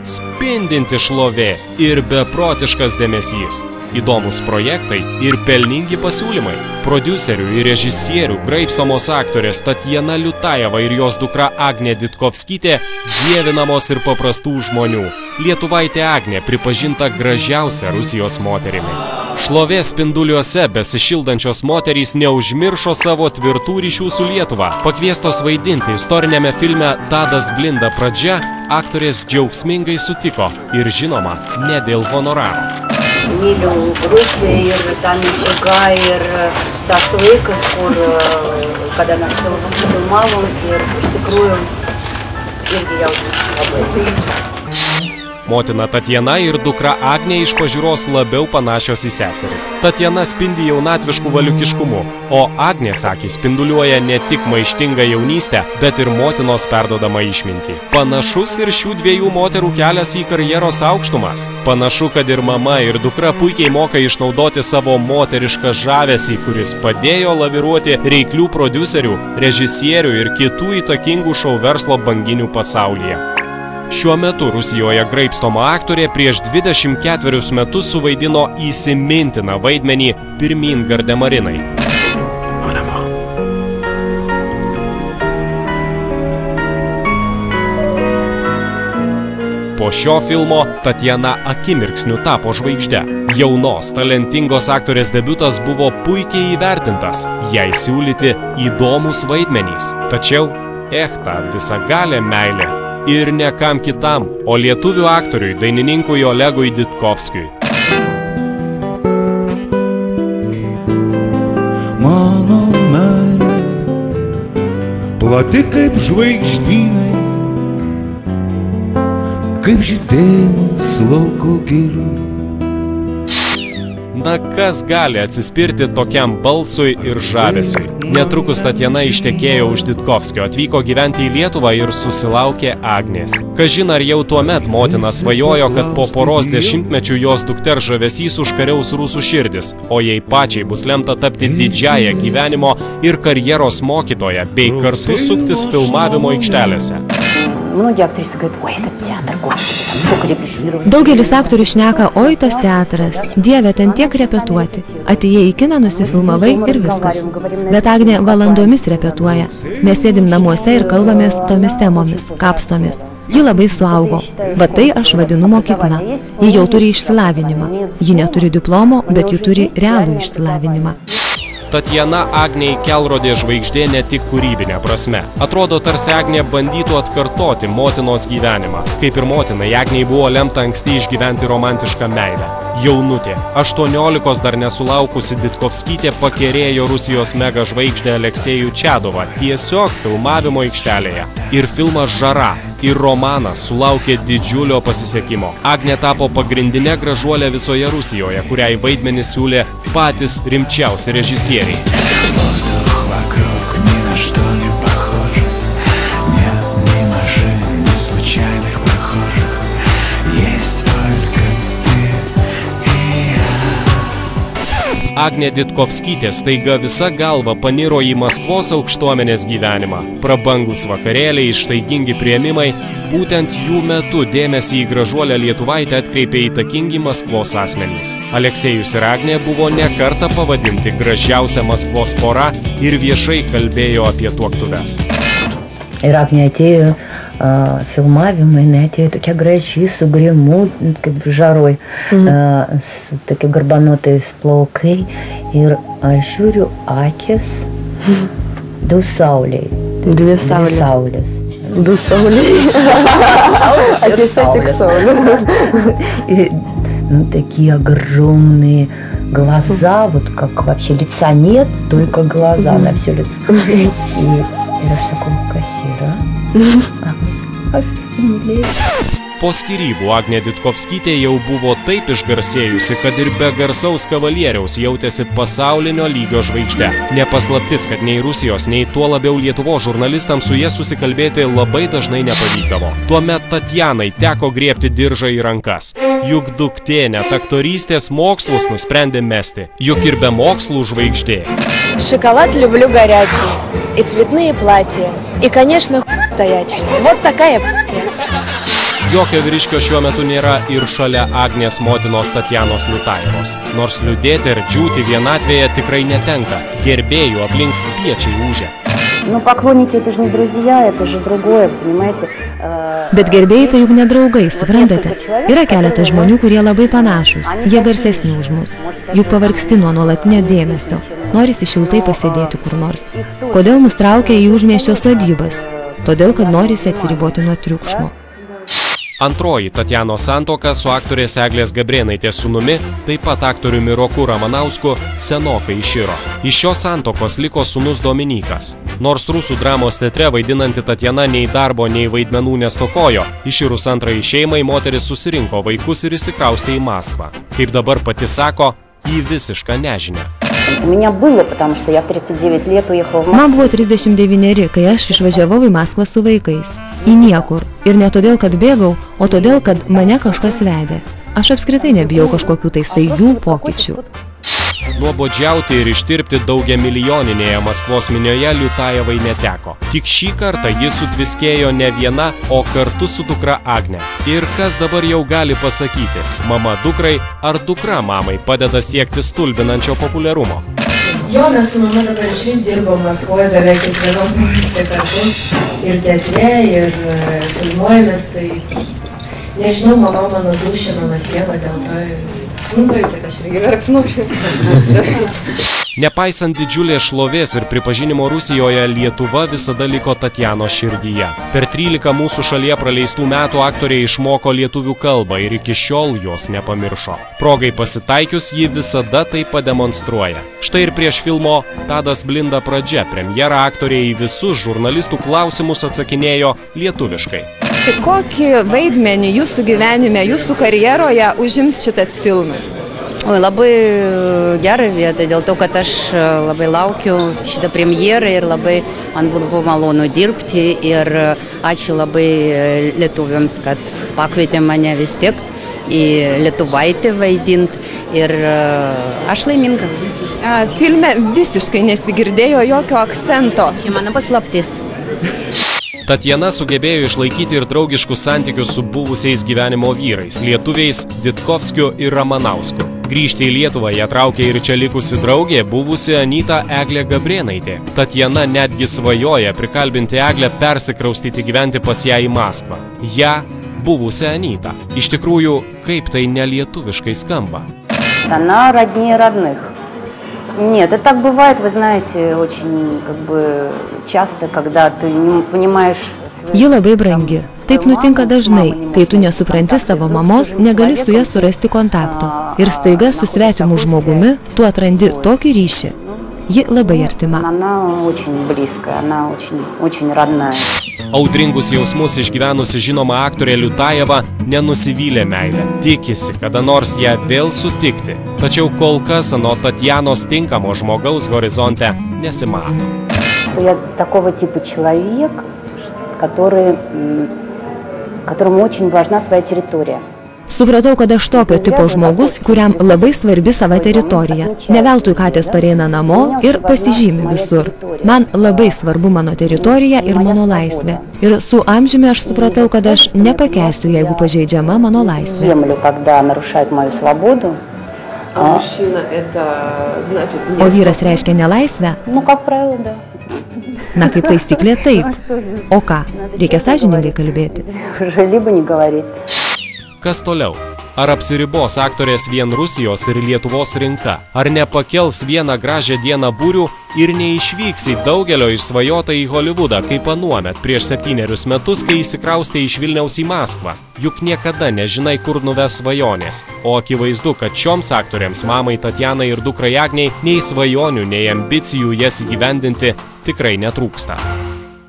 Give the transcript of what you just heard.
spindinti šlovė ir beprotiškas dėmesys. Įdomus projektai ir pelningi pasiūlymai. Prodiuserių ir režisierių graibstomos aktorės Tatjana Liutajeva ir jos dukra Agnė Ditkovskytė dievinamos ir paprastų žmonių. Lietuvaitė Agnė pripažinta gražiausia Rusijos moterimi. Šlovės spinduliuose besišildančios moterys neužmiršo savo tvirtų ryšių su Lietuva. Pakviestos vaidinti istorinėme filme Tadas Blinda pradžia, aktorės džiaugsmingai sutiko ir žinoma, ne dėl honoraro. Myliu grupę ir tą medžiagą ir tas laikas, kada mes filmavom ir iš tikrųjų irgi jaudinasi labai. Motina Tatjana ir dukra Agnė iš pažiūros labiau panašios į seseris. Tatjana spindi jaunatviškų valiukiškumu, o Agnės akys spinduliuoja ne tik maištingą jaunystę, bet ir motinos perdodamą išmintį. Panašus ir šių dviejų moterų kelias į karjeros aukštumas. Panašu, kad ir mama, ir dukra puikiai moka išnaudoti savo moterišką žavesį, kuris padėjo laviruoti reiklių prodiuserių, režisierių ir kitų įtakingų šou verslo banginių pasaulyje. Šiuo metu Rusijoje graibstoma aktorė prieš 24 metus suvaidino įsimintiną vaidmenį Pirmyn Gardemarinai. Po šio filmo Tatjana akimirksniu tapo žvaigžde. Jaunos, talentingos aktorės debiutas buvo puikiai įvertintas, jai siūlyti įdomus vaidmenys. Tačiau, ta visagalė meilė. Ir ne kam kitam, o lietuvių aktoriui, dainininkui Olegui Ditkovskiui. Mano meilė, plati kaip žvaigždynai, kaip žydėjimas lauko gėlių. Na kas gali atsispirti tokiam balsui ir žavesiui? Netrukus Tatjana ištekėjo už Ditkovskio, atvyko gyventi į Lietuvą ir susilaukė Agnės. Kažin ar jau tuomet motina svajojo, kad po poros dešimtmečių jos dukters žavesys užkariaus rusų širdis, o jai pačiai bus lemta tapti didžiąją gyvenimo ir karjeros mokytoja, bei kartu suktis filmavimo aikštelėse. Daugelis aktorių šneka, oi tas teatras, dieve, ten tiek repetuoti. Atėjai į kiną, nusifilmavai ir viskas. Bet Agnė valandomis repetuoja. Mes sėdim namuose ir kalbamės tomis temomis, kapstomės. Ji labai suaugo. Va tai aš vadinu mokykla. Ji jau turi išsilavinimą. Ji neturi diplomo, bet ji turi realų išsilavinimą. Tatjana Agnei kelrodė žvaigždė ne tik kūrybinė prasme. Atrodo, tarsi Agnė bandytų atkartoti motinos gyvenimą. Kaip ir motinai, Agnei buvo lemta anksti išgyventi romantišką meilę. Jaunutė, 18 dar nesulaukusi Ditkovskytė pakerėjo Rusijos mega žvaigždę Aleksejų Čedovą tiesiog filmavimo aikštelėje. Ir filmas Žara, ir romanas sulaukė didžiulio pasisekimo. Agnė tapo pagrindinė gražuolė visoje Rusijoje, kuriai vaidmenį siūlė patys rimčiausi režisieriai. Agnė Ditkovskytė staiga visa galva paniro į Maskvos aukštuomenės gyvenimą. Prabangus vakarėliai, ištaigingi priėmimai, būtent jų metu dėmesį į gražuolę lietuvaitę atkreipė įtakingi Maskvos asmenys. Aleksejus ir Agnė buvo ne kartą pavadinti gražiausia Maskvos pora ir viešai kalbėjo apie tuoktuves. Ir Agnė atėjo filmavimai, atėjo tokia graži, su grimu, kaip žaroj, tokie garbanotais plaukai. Ir aš žiūriu akis, du sauliai. Dvi saulės. Du sauliai. Akise tik saulių. Такие огромные глаза, вот как вообще лица нет, только глаза на все лицо. И aš sakau, kas yra? Aš įsimylėjau. Po skyrybų Agnė Ditkovskytė jau buvo taip išgarsėjusi, kad ir be garsaus kavalieriaus jautėsi pasaulinio lygio žvaigžde. Nepaslaptis, kad nei Rusijos, nei tuo labiau Lietuvos žurnalistams su jie susikalbėti labai dažnai nepavykdavo. Tuomet Tatjanai teko griebti diržą į rankas. Juk duktė net aktorystės mokslus nusprendė mesti. Juk ir be mokslų žvaigždė. Шоколад люблю горячий, и цветные платья, и, конечно, стоячие. Вот такая п***я. Jokio vyriškio šiuo metu nėra ir šalia Agnės motinos Tatjanos Liutayevos. Nors liūdėti ir džiūti vienatvėje tikrai netenka. Gerbėjų aplink spiečiai ūžia. Ну, поклонники это же не друзья, это же другое, понимаете? Bet gerbėjai tai juk nedraugai, suprantate? Yra keletas žmonių, kurie labai panašus, jie garsesni už mus. Juk pavargsti nuo nuolatinio dėmesio, norisi šiltai pasėdėti kur nors. Kodėl mus traukia į užmiesčio sodybas? Todėl, kad norisi atsiriboti nuo triukšmo. Antroji Tatjanos santuoka su aktorės Eglės Gabrėnaitės sūnumi, taip pat aktoriumi Roku Ramanausku, senokai iširo. Iš šios santuokos liko sūnus Dominykas. Nors rusų dramos teatre vaidinanti Tatjana nei darbo, nei vaidmenų nestokojo, iširus antrai šeimai moteris susirinko vaikus ir įsikraustė į Maskvą. Kaip dabar pati sako, į visišką nežinią. Man buvo 39, kai aš išvažiavau į Maskvą su vaikais. Į niekur. Ir ne todėl, kad bėgau, o todėl, kad mane kažkas vedė. Aš apskritai nebijau kažkokių tai staigių pokyčių. Nuobodžiauti ir ištirpti daugiamilijoninėje Maskvos minioje Liutayevai neteko. Tik šį kartą ji sutviskėjo ne viena, o kartu su dukra Agne. Ir kas dabar jau gali pasakyti, mama dukrai ar dukra mamai padeda siekti stulbinančio populiarumo? Jo, mes su mama dabar išvis dirbom Maskvoje beveik kiekvienom projekte kartu. Ir teatre, ir filmuojamės, tai nežinau, mama mano dušė, mano siela, dėl to ir... kad aš irgi verknu. Nepaisant didžiulės šlovės ir pripažinimo Rusijoje, Lietuva visada liko Tatjanos širdyje. Per 13 mūsų šalyje praleistų metų aktoriai išmoko lietuvių kalbą ir iki šiol jos nepamiršo. Progai pasitaikius, ji visada tai pademonstruoja. Štai ir prieš filmo Tadas Blinda pradžia premjerą aktoriai į visus žurnalistų klausimus atsakinėjo lietuviškai. Kokį vaidmenį jūsų gyvenime, jūsų karjeroje užims šitas filmas? Oi, labai gerą vietą, dėl to, kad aš labai laukiu šitą premjerą ir labai man buvo malonu dirbti ir ačiū labai lietuviams, kad pakvietė mane vis tiek į lietuvaitę vaidinti ir aš laiminga. Filme visiškai nesigirdėjo jokio akcento. Čia mano paslaptis. Tatjana sugebėjo išlaikyti ir draugiškus santykius su buvusiais gyvenimo vyrais, lietuviais Ditkovskiu ir Ramanausku. Grįžti į Lietuvą ją traukė ir čia likusi draugė, buvusi Anyta Eglė Gabrėnaitė. Tatjana netgi svajoja prikalbinti Eglę persikraustyti gyventi pas ją į Maskvą. Ja buvusi Anyta. Iš tikrųjų, kaip tai nelietuviškai skamba. Она роднее родных. Нет, это так бывает, вы знаете, очень часто, когда ты не понимаешь... Ji labai brangi. Taip nutinka dažnai, kai tu nesupranti savo mamos, negali su ja surasti kontakto. Ir staiga su svetimu žmogumi tu atrandi tokį ryšį. Ji labai artima. Она очень близкая, она очень родная. Audringus jausmus išgyvenusi žinoma aktorė Liutayeva nenusivylė meilę. Tikisi, kada nors ją vėl sutikti. Tačiau kol kas anot Tatjanos tinkamo žmogaus horizonte nesimato. Я такого типа человек, которому очень важна своя территория. Supratau, kad aš tokio tipo žmogus, kuriam labai svarbi sava teritorija. Ne veltui katės pareina namo ir pasižymi visur. Man labai svarbu mano teritorija ir mano laisvė. Ir su amžiumi aš supratau, kad aš nepakęsiu, jeigu pažeidžiama mano laisvė. O vyras reiškia nelaisvę? Na, kaip taisyklė, taip. O ką? Reikia sąžiningai kalbėti. Kas toliau? Ar apsiribos aktorės vien Rusijos ir Lietuvos rinka? Ar nepakels vieną gražią dieną būrių ir neišvyks į daugelio išsvajotą į Holivudą, kaip anuomet prieš 7 metus, kai įsikraustė iš Vilniaus į Maskvą? Juk niekada nežinai, kur nuves svajonės. O akivaizdu, kad šioms aktorėms, mamai Tatjanai ir dukrai Agnei, nei svajonių, nei ambicijų jas įgyvendinti tikrai netrūksta.